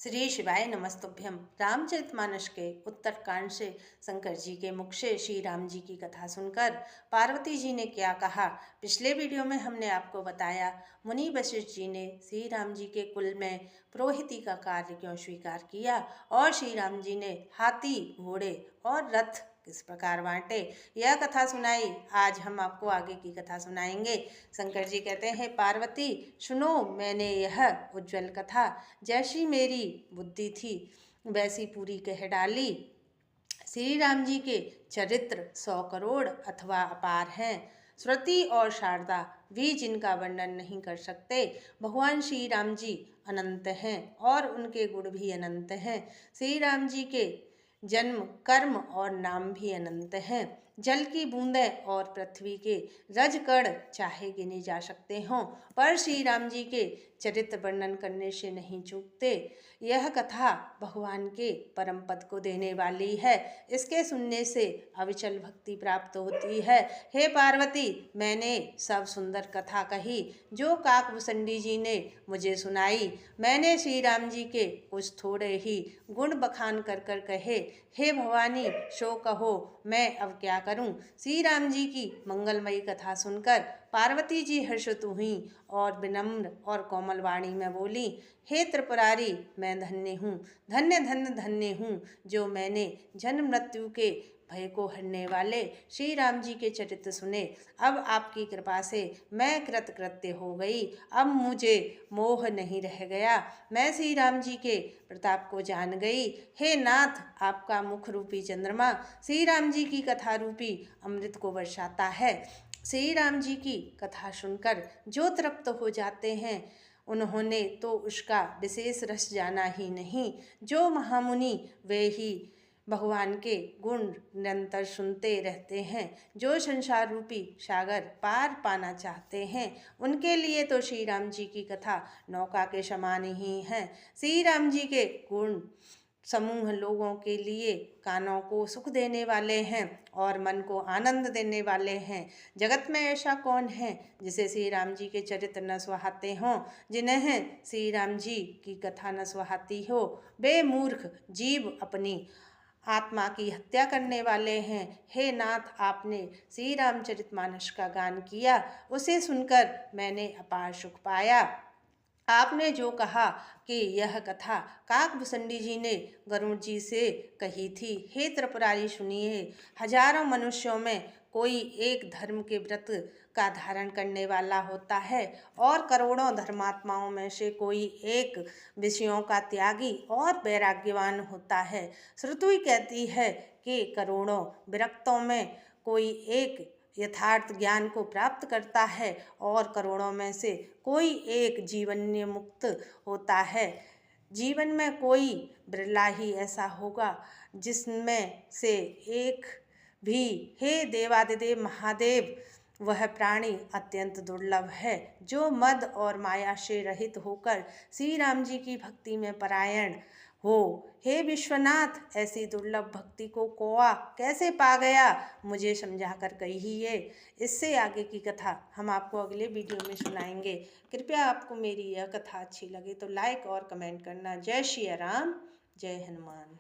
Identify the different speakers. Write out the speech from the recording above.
Speaker 1: श्री शिवाय नमस्तुभ्यम। रामचरितमानस के उत्तरकांड से शंकर जी के मुख से श्री राम जी की कथा सुनकर पार्वती जी ने क्या कहा। पिछले वीडियो में हमने आपको बताया मुनि वशिष्ठ जी ने श्री राम जी के कुल में पुरोहिती का कार्य क्यों स्वीकार किया और श्री राम जी ने हाथी, घोड़े और रथ किस प्रकार बांटे, यह कथा सुनाई। आज हम आपको आगे की कथा सुनाएंगे। शंकर जी कहते हैं, पार्वती सुनो, मैंने यह उज्जवल कथा जैसी मेरी बुद्धि थी वैसी पूरी कह डाली। श्री राम जी के चरित्र 100 करोड़ अथवा अपार हैं। श्रुति और शारदा भी जिनका वर्णन नहीं कर सकते। भगवान श्री राम जी अनंत हैं और उनके गुण भी अनंत हैं। श्री राम जी के जन्म, कर्म और नाम भी अनंत हैं। जल की बूंदें और पृथ्वी के रजकण चाहे गिने जा सकते हों, पर श्री राम जी के चरित्र वर्णन करने से नहीं चूकते। यह कथा भगवान के परम पद को देने वाली है। इसके सुनने से अविचल भक्ति प्राप्त होती है। हे पार्वती, मैंने सब सुंदर कथा कही जो काकभूषणी जी ने मुझे सुनाई। मैंने श्री राम जी के कुछ थोड़े ही गुण बखान कर कर कहे। हे भवानी, सो कहो, मैं अब क्या करूं। श्री राम जी की मंगलमयी कथा सुनकर पार्वती जी हर्षित हुईं और विनम्र और कोमल वाणी में बोली, हे त्रिपुरारी, मैं धन्य हूँ, धन्य धन्य धन्य हूँ जो मैंने जन्म मृत्यु के भय को हरने वाले श्री राम जी के चरित्र सुने। अब आपकी कृपा से मैं कृतकृत्य हो गई। अब मुझे मोह नहीं रह गया। मैं श्री राम जी के प्रताप को जान गई। हे नाथ, आपका मुख रूपी चंद्रमा श्री राम जी की कथा रूपी अमृत को बरसाता है। श्री राम जी की कथा सुनकर जो तृप्त हो जाते हैं, उन्होंने तो उसका विशेष रस जाना ही नहीं। जो महामुनि वे ही भगवान के गुण निरंतर सुनते रहते हैं। जो संसार रूपी सागर पार पाना चाहते हैं, उनके लिए तो श्री राम जी की कथा नौका के समान ही है। श्री राम जी के गुण समूह लोगों के लिए कानों को सुख देने वाले हैं और मन को आनंद देने वाले हैं। जगत में ऐसा कौन है जिसे श्री राम जी के चरित्र न सुहाते हों, जिन्हें श्री राम जी की कथा न सुहाती हो। वे मूर्ख जीव अपनी आत्मा की हत्या करने वाले हैं। हे नाथ, आपने श्री रामचरितमानस का गान किया, उसे सुनकर मैंने अपार सुख पाया। आपने जो कहा कि यह कथा काकभूषणी जी ने गरुड़ जी से कही थी, हे त्रिपुरारी सुनिए। हजारों मनुष्यों में कोई एक धर्म के व्रत का धारण करने वाला होता है और करोड़ों धर्मात्माओं में से कोई एक विषयों का त्यागी और वैराग्यवान होता है। श्रुति कहती है कि करोड़ों विरक्तों में कोई एक यथार्थ ज्ञान को प्राप्त करता है और करोड़ों में से कोई एक जीवन्य मुक्त होता है। जीवन में कोई बिरला ही ऐसा होगा जिसमें से एक भी, हे देवादिदेव महादेव, वह प्राणी अत्यंत दुर्लभ है जो मद और माया से रहित होकर श्री राम जी की भक्ति में परायण हो। हे विश्वनाथ, ऐसी दुर्लभ भक्ति को कोआ कैसे पा गया, मुझे समझा कर कहिए। इससे आगे की कथा हम आपको अगले वीडियो में सुनाएंगे। कृपया आपको मेरी यह कथा अच्छी लगे तो लाइक और कमेंट करना। जय श्री राम, जय हनुमान।